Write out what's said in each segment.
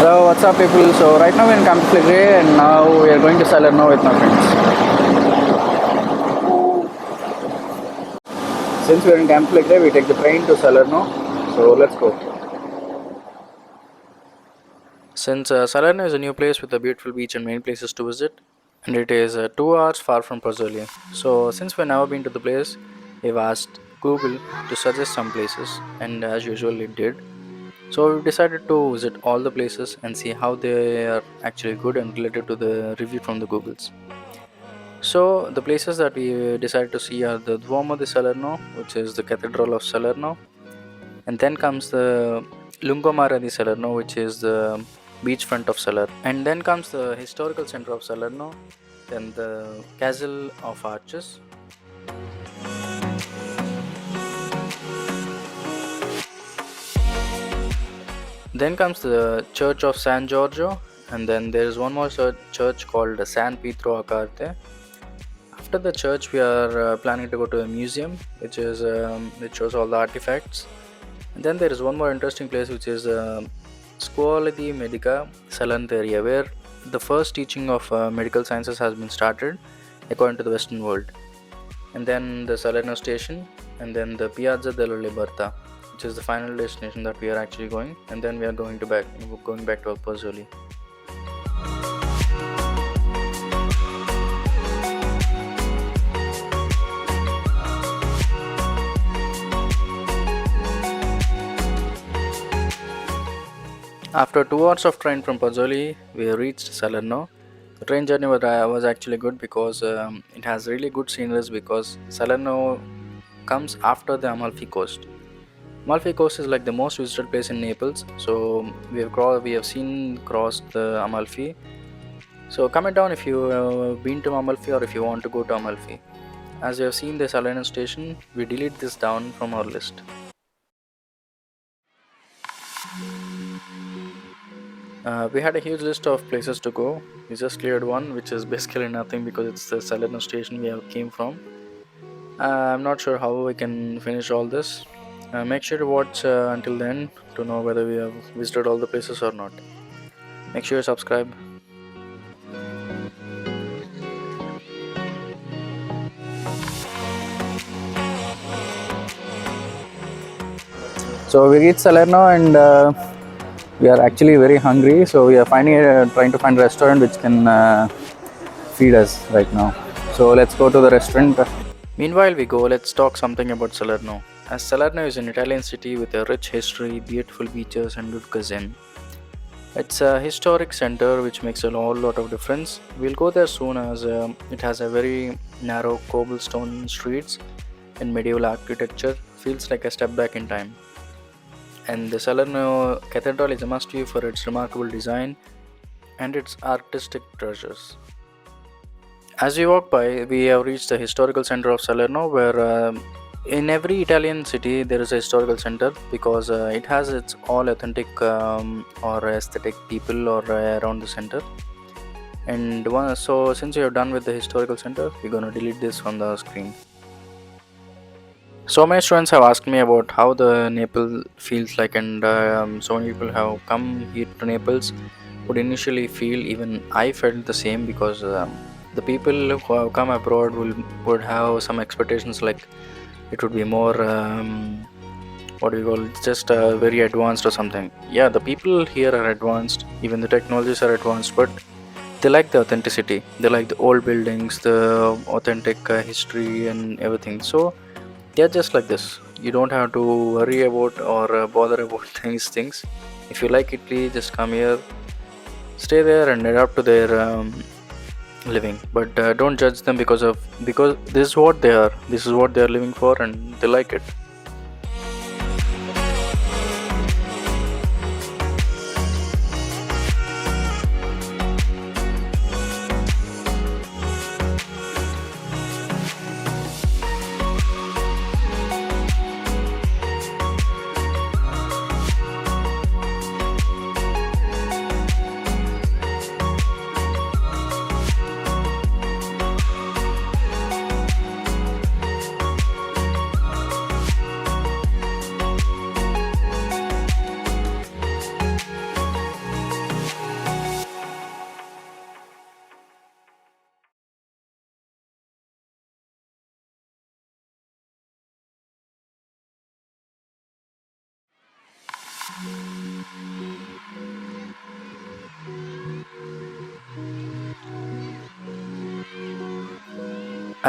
Hello, what's up, people? So right now we're in Camp Fligre, and now we are going to Salerno with my friends. Since we're in Camp Fligre, we take the train to Salerno. So let's go. Since Salerno is a new place with a beautiful beach and many places to visit, and it is 2 hours far from Pozzoli. So since we've never been to the place, we've asked Google to suggest some places, and as usual, it did. So we decided to visit all the places and see how they are actually good and related to the review from the Googles. So the places that we decided to see are the Duomo di Salerno, which is the Cathedral of Salerno, and then comes the Lungomare di Salerno, which is the beachfront of Salerno, and then comes the historical center of Salerno, then the Castle of Arches. Then comes the Church of San Giorgio, and then there is one more church called San Pietro a Carte. After the church, we are planning to go to a museum, which shows all the artifacts. And then there is one more interesting place, which is Scuola di Medica Salanteria, where the first teaching of medical sciences has been started according to the Western world. And then the Salerno station, and then the Piazza della Libertà, which is the final destination that we are actually going. And then we are going back to Pozzoli. After 2 hours of train from Pozzoli, we reached Salerno. The train journey was actually good because it has really good sceneries, because Salerno comes after the Amalfi Coast. Amalfi Coast is like the most visited place in Naples, so we have crossed the Amalfi. So comment down if you have been to Amalfi or if you want to go to Amalfi. As you have seen the Salerno station, we delete this down from our list. We had a huge list of places to go. We just cleared one, which is basically nothing because it's the Salerno station we came from. I'm not sure how we can finish all this. Make sure to watch until the end to know whether we have visited all the places or not. Make sure you subscribe. So we reached Salerno, and we are actually very hungry, so we are trying to find a restaurant which can feed us right now. So let's go to the restaurant. Meanwhile let's talk something about Salerno. As Salerno is an Italian city with a rich history, beautiful beaches and good cuisine. It's a historic center which makes a whole lot of difference. We'll go there soon, as it has a very narrow cobblestone streets and medieval architecture. Feels like a step back in time. And the Salerno Cathedral is a must-view for its remarkable design and its artistic treasures. As we walk by, we have reached the historical center of Salerno, where in every Italian city there is a historical center, because it has its all authentic or aesthetic people or around the center. And so since we are done with the historical center, we're going to delete this from the screen. So many students have asked me about how the Naples feels like, and so many people have come here to Naples would initially feel, even I felt the same, because the people who have come abroad would have some expectations, like it would be more just very advanced or something. Yeah, the people here are advanced, even the technologies are advanced, but they like the authenticity. They like the old buildings, the authentic history and everything. So they're just like this. You don't have to worry about or bother about these things. If you like Italy, just come here, stay there and adapt to their living. But don't judge them because this is what they are. This is what they are living for, and they like it.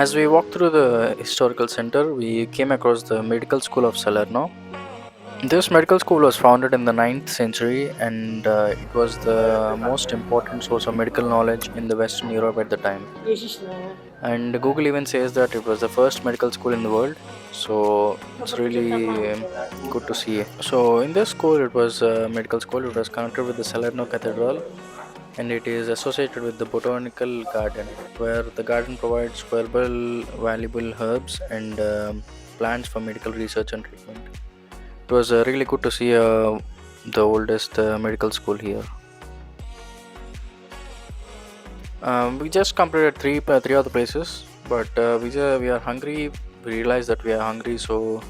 As we walked through the historical center, we came across the medical school of Salerno. This medical school was founded in the 9th century and it was the most important source of medical knowledge in the Western Europe at the time. And Google even says that it was the first medical school in the world. So it's really good to see. So in this school, it was a medical school. It was connected with the Salerno Cathedral and it is associated with the botanical garden, where the garden provides valuable herbs and plants for medical research and treatment. It was really good to see the oldest medical school here. We just completed three other places, but we are hungry. We realized that we are hungry, so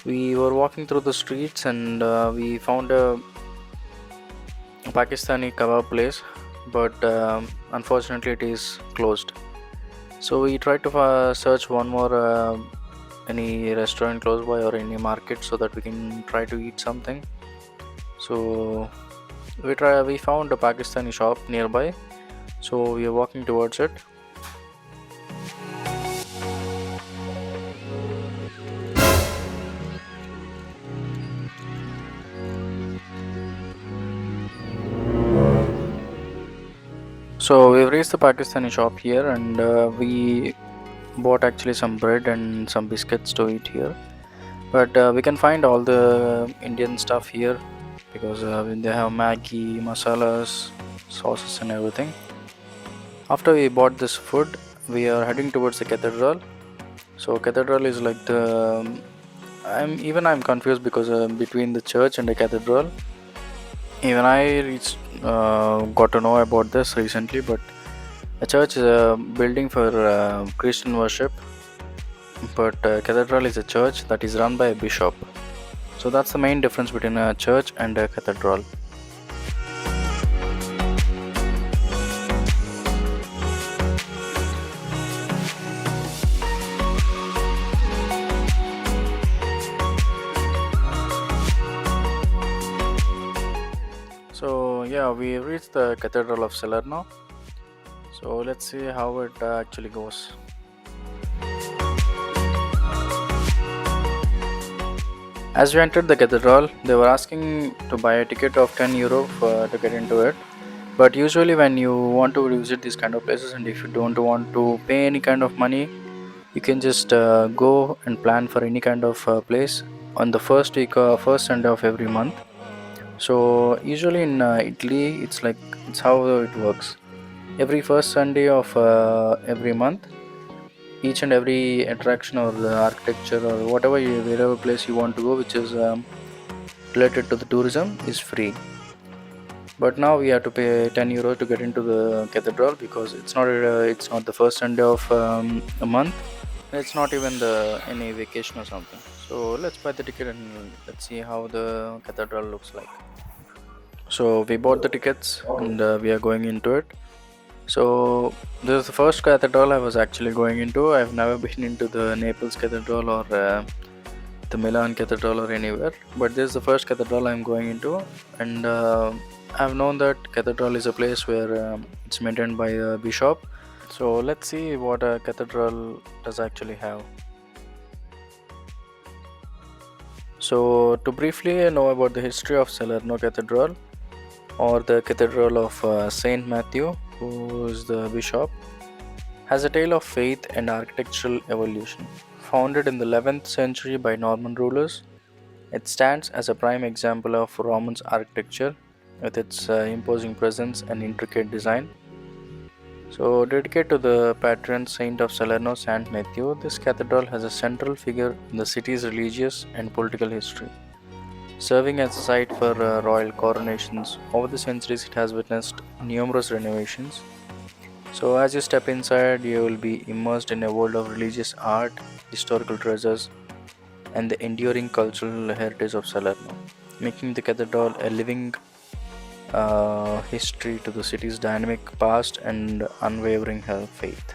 we were walking through the streets and we found a Pakistani kebab place, but unfortunately it is closed. So we tried to search one more any restaurant close by or any market so that we can try to eat something. So we found a Pakistani shop nearby, so we are walking towards it. So we've reached the Pakistani shop here and we bought actually some bread and some biscuits to eat here. But we can find all the Indian stuff here because they have Maggi, masalas, sauces and everything. After we bought this food, we are heading towards the cathedral. So cathedral is like the I'm confused because between the church and the cathedral. Even I got to know about this recently, but a church is a building for Christian worship, but cathedral is a church that is run by a bishop. So that's the main difference between a church and a cathedral. So yeah, we reached the Cathedral of Salerno. So let's see how it actually goes. As we entered the cathedral, they were asking to buy a ticket of €10 to get into it. But usually when you want to visit these kind of places and if you don't want to pay any kind of money, you can just go and plan for any kind of place on the first Sunday of every month. So usually in Italy, it's how it works. Every first Sunday of every month, each and every attraction or the architecture or wherever place you want to go, which is related to the tourism, is free. But now we have to pay €10 to get into the cathedral because it's not the first Sunday of a month. It's not even any vacation or something. So let's buy the ticket and let's see how the cathedral looks like. So we bought the tickets and we are going into it. So this is the first cathedral I was actually going into. I've never been into the Naples Cathedral or the Milan Cathedral or anywhere, but this is the first cathedral I'm going into, and I've known that cathedral is a place where it's maintained by a bishop. So let's see what a cathedral does actually have. So to briefly know about the history of Salerno Cathedral, or the Cathedral of Saint Matthew, who is the bishop, has a tale of faith and architectural evolution. Founded in the 11th century by Norman rulers, it stands as a prime example of Roman architecture with its imposing presence and intricate design. So, dedicated to the patron saint of Salerno, Saint Matthew, this cathedral has a central figure in the city's religious and political history. Serving as a site for royal coronations, over the centuries it has witnessed numerous renovations. So as you step inside, you will be immersed in a world of religious art, historical treasures, and the enduring cultural heritage of Salerno, making the cathedral a living history to the city's dynamic past and unwavering faith.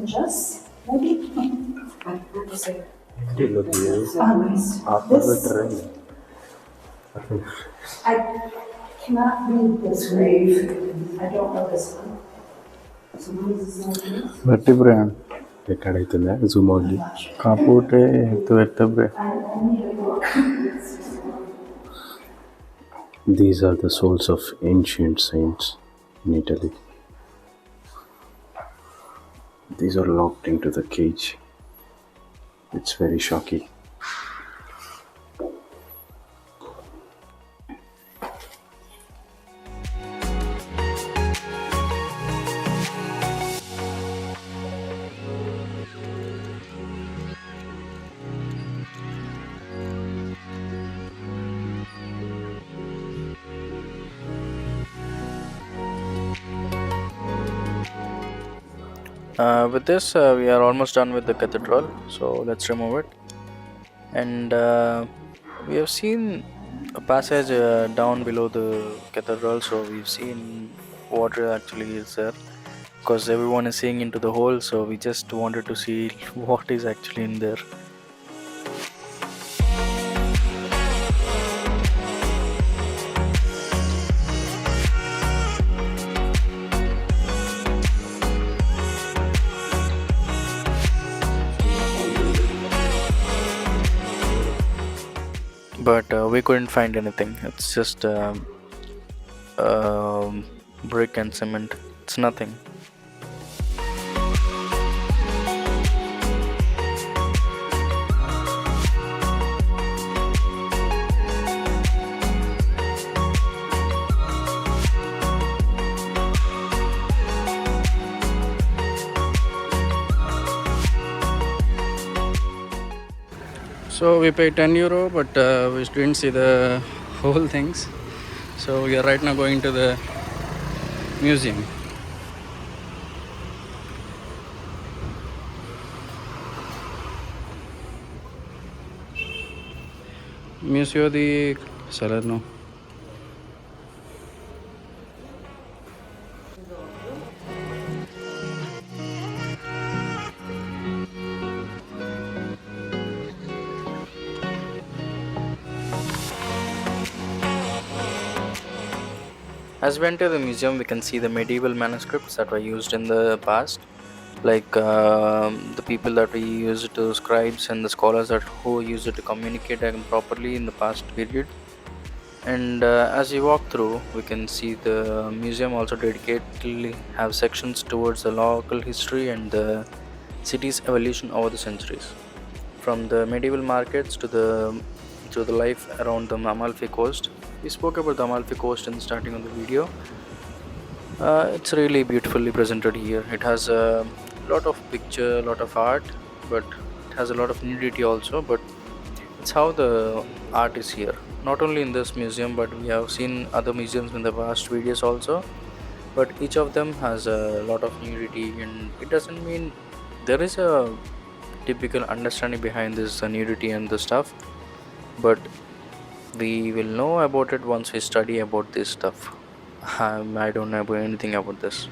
Just maybe. Look here. Nice. After the This train. I cannot read this grave. I don't know this one. So what is this one? vertebrae ಎಕಡೈತಲ್ಲ zoom ಹೋಗಿ ಕಾಪುಟೆ ಇದು vertebrae. I need a book. These are the souls of ancient saints in Italy. These are locked into the cage. It's very shocking. With this, we are almost done with the cathedral, so let's remove it. And we have seen a passage down below the cathedral, so we've seen water actually is there because everyone is seeing into the hole, so we just wanted to see what is actually in there. But we couldn't find anything. It's just brick and cement. It's nothing. So we paid €10, but we didn't see the whole things. So we are right now going to the museum. Museo di Salerno. As we enter the museum, we can see the medieval manuscripts that were used in the past, like the people that we used to scribes and the scholars that who used it to communicate properly in the past period. And as we walk through, we can see the museum also dedicatedly have sections towards the local history and the city's evolution over the centuries, from the medieval markets to the life around the Amalfi Coast. We spoke about the Amalfi Coast in the starting of the video. It's really beautifully presented here. It has a lot of picture, a lot of art, but it has a lot of nudity also. But it's how the art is here. Not only in this museum, but we have seen other museums in the past videos also. But each of them has a lot of nudity, and it doesn't mean there is a typical understanding behind this nudity and the stuff. But we will know about it once we study about this stuff. I don't know about anything about this.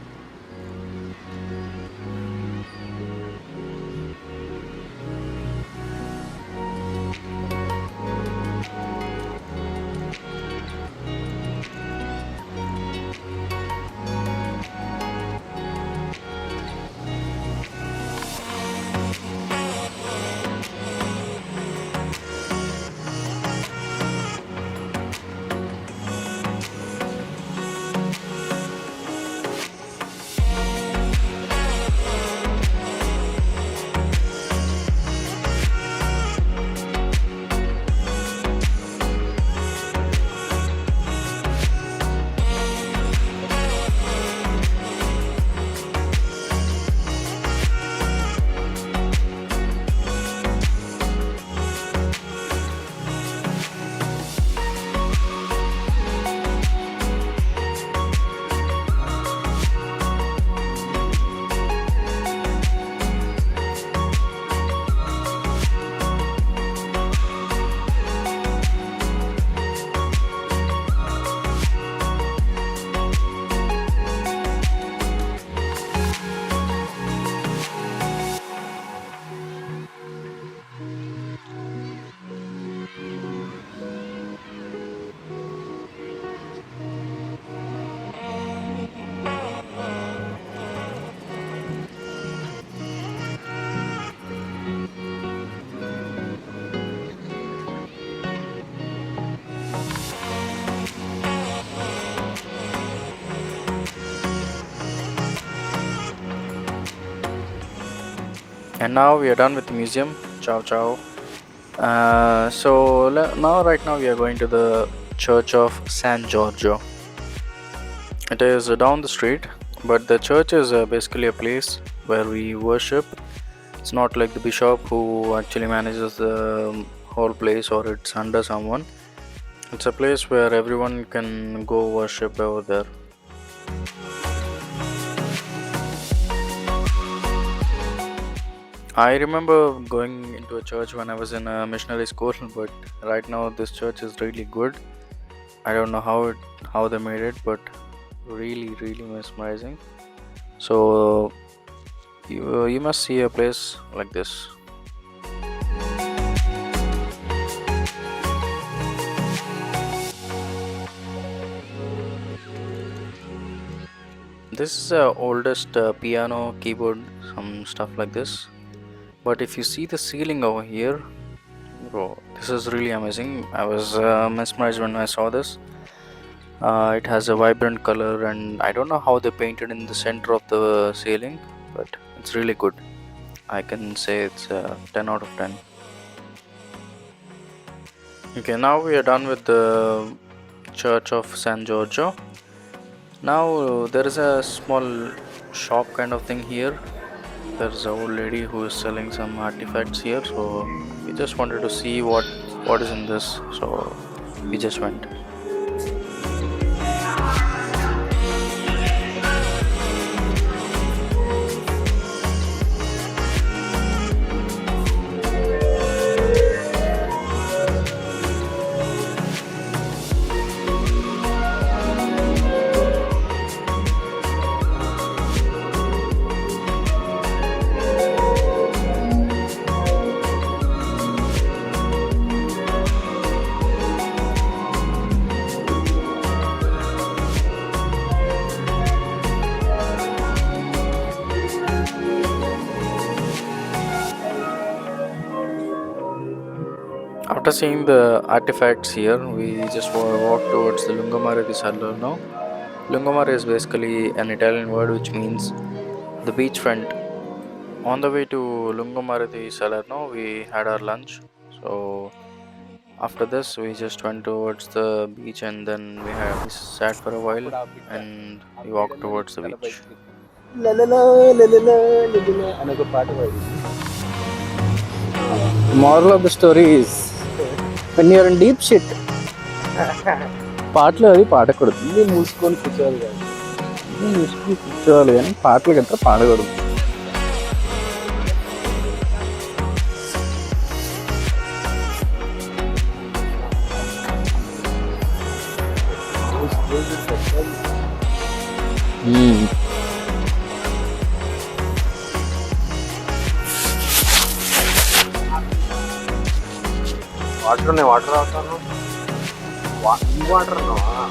And now we are done with the museum. Ciao ciao. Now right now we are going to the church of San Giorgio. It is down the street, but the church is basically a place where we worship. It's not like the bishop who actually manages the whole place or it's under someone. It's a place where everyone can go worship over there. I remember going into a church when I was in a missionary school, but right now this church is really good. I don't know how they made it, but really mesmerizing. So you must see a place like this. This is the oldest piano, keyboard, some stuff like this. But if you see the ceiling over here, bro, this is really amazing. I was mesmerized when I saw this. It has a vibrant color, and I don't know how they painted in the center of the ceiling, but it's really good. I can say it's 10 out of 10. Okay, now we are done with the Church of San Giorgio. Now there is a small shop kind of thing here. There's an old lady who is selling some artifacts here, so we just wanted to see what is in this, so we just went. After seeing the artifacts here, we just walk towards the Lungomare di Salerno. Lungomare is basically an Italian word which means the beachfront. On the way to Lungomare di Salerno, we had our lunch. So after this, we just went towards the beach and then we sat for a while and we walked towards the beach. Moral of the story is when you're in deep shit, పాటలు అది పాడకూడదు. మూసుకొని కూర్చోవాలి కదా. మూసుకొని కూర్చోవాలి కానీ పాటలు గట్రా పాడకూడదు. వాటర్ ఉన్నాయి, వాటర్ అవుతాను. ఈ వాటర్ ఉన్నావా?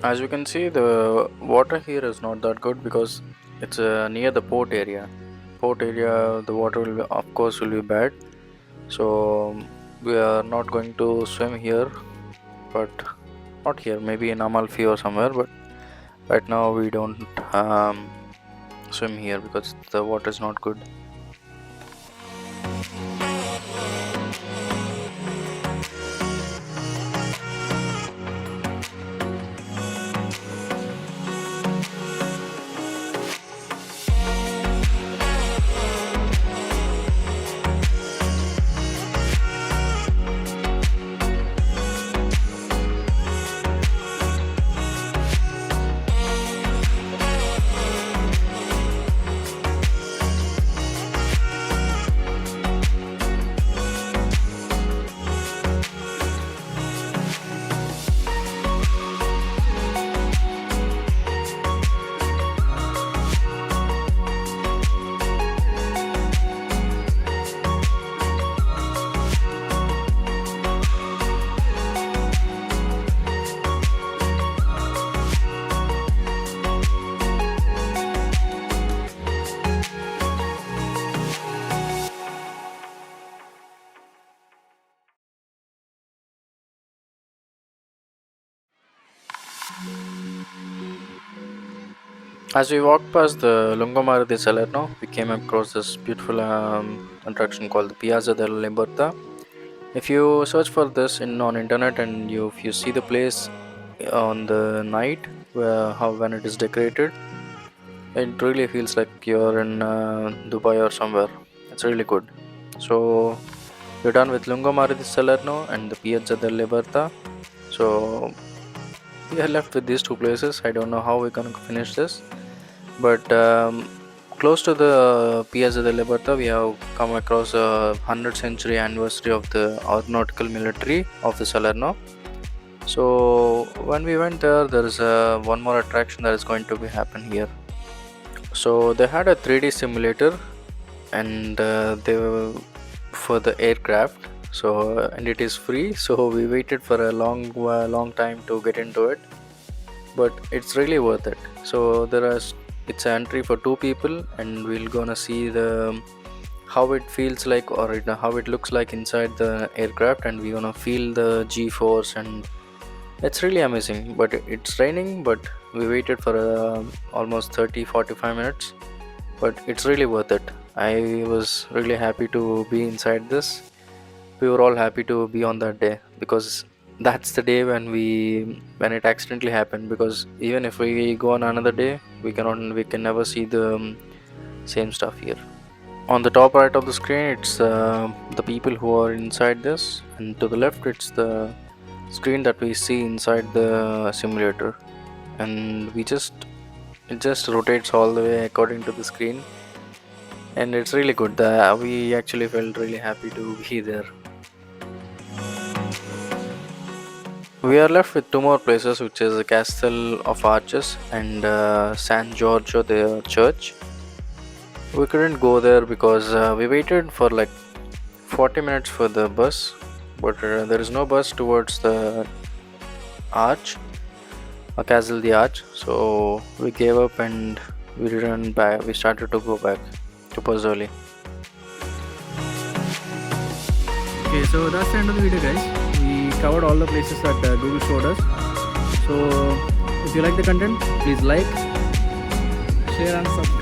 As you can see, the water here is not that good because it's near the port area. Port area, the water will of course will be bad. So we are not going to swim here, but not here. Maybe in Amalfi or somewhere. But right now we don't swim here because the water is not good. As we walked past the Lungomare di Salerno, we came across this beautiful attraction called the Piazza della Libertà. If you search for this on internet and if you see the place on the night how when it is decorated, it really feels like you're in Dubai or somewhere. It's really good. So we're done with Lungomare di Salerno and the Piazza della Libertà. So we are left with these two places. I don't know how we're gonna finish this, but close to the Piazza della Libertà, we have come across a 100th century anniversary of the aeronautical military of the Salerno. So when we went there is one more attraction that is going to be happen here. So they had a 3D simulator, and they were for the aircraft. So and it is free. So we waited for a long time to get into it, but it's really worth it. So it's an entry for two people, and we're gonna see the how it feels like or how it looks like inside the aircraft, and we're gonna feel the G-force, and it's really amazing. But it's raining, but we waited for almost 30-45 minutes, but it's really worth it. I was really happy to be inside this. We were all happy to be on that day, because that's the day when it accidentally happened, because even if we go on another day, we can never see the same stuff here. On the top right of the screen, it's the people who are inside this, and to the left it's the screen that we see inside the simulator, and it just rotates all the way according to the screen, and it's really good. We actually felt really happy to be there. We are left with two more places, which is the Castle of Arches and San Giorgio, the church. We couldn't go there because we waited for like 40 minutes for the bus, but there is no bus towards the arch, a castle the arch. So we gave up and we returned back. We started to go back to Pozzoli. Okay, so that's the end of the video, guys. We covered all the places that Google showed us. So if you like the content, please like, share and subscribe.